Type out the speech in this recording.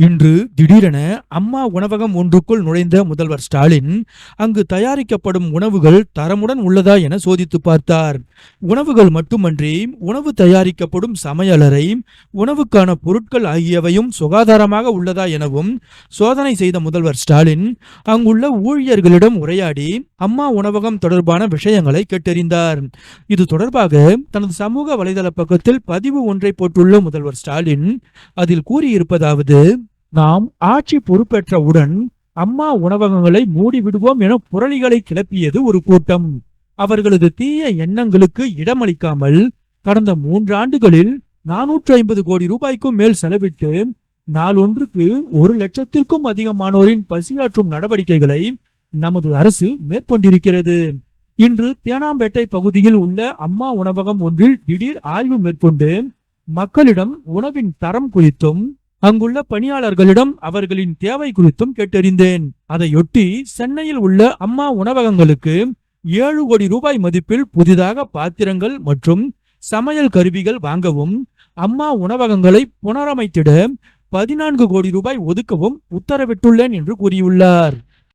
இன்று திடீரென அம்மா உணவகம் ஒன்றுக்குள் நுழைந்த முதல்வர் ஸ்டாலின் அங்கு தயாரிக்கப்படும் உணவுகள் தரமுடன் உள்ளதா என சோதித்து பார்த்தார். உணவுகள் மட்டுமன்றி உணவு தயாரிக்கப்படும் சமையலறை, உணவுக்கான பொருட்கள் ஆகியவையும் சுகாதாரமாக உள்ளதா எனவும் சோதனை செய்த முதல்வர் ஸ்டாலின் அங்குள்ள ஊழியர்களிடம் உரையாடி அம்மா உணவகம் தொடர்பான விஷயங்களை கேட்டறிந்தார். இது தொடர்பாக தனது சமூக வலைதள பக்கத்தில் பதிவு ஒன்றை போட்டுள்ள முதல்வர் ஸ்டாலின் அதில் கூறியிருப்பதாவது: நாம் ஆட்சி பொறுப்பேற்றவுடன் அம்மா உணவகங்களை மூடிவிடுவோம் என புரளிகளை கிளப்பியது ஒரு கூட்டம். அவர்களது தீய எண்ணங்களுக்கு இடமளிக்காமல் கடந்த 3 ஆண்டுகளில் 450 கோடி ரூபாய்க்கும் மேல் செலவிட்டு நாளொன்றுக்கு 1 லட்சத்திற்கும் அதிகமானோரின் பசியாற்றும் நடவடிக்கைகளை நமது அரசு மேற்கொண்டிருக்கிறது. இன்று தேனாம்பேட்டை பகுதியில் உள்ள அம்மா உணவகம் ஒன்றில் திடீர் ஆய்வு மேற்கொண்டு மக்களிடம் உணவின் தரம் குறித்தும் அங்குள்ள பணியாளர்களிடம் அவர்களின் தேவை குறித்தும் கேட்டறிந்தேன். அதையொட்டி சென்னையில் உள்ள அம்மா உணவகங்களுக்கு 7 கோடி ரூபாய் மதிப்பில் புதிதாக பாத்திரங்கள் மற்றும் சமையல் கருவிகள் வாங்கவும், அம்மா உணவகங்களை புனரமைத்திட 14 கோடி ரூபாய் ஒதுக்கவும் உத்தரவிட்டுள்ளேன் என்று கூறியுள்ளார்.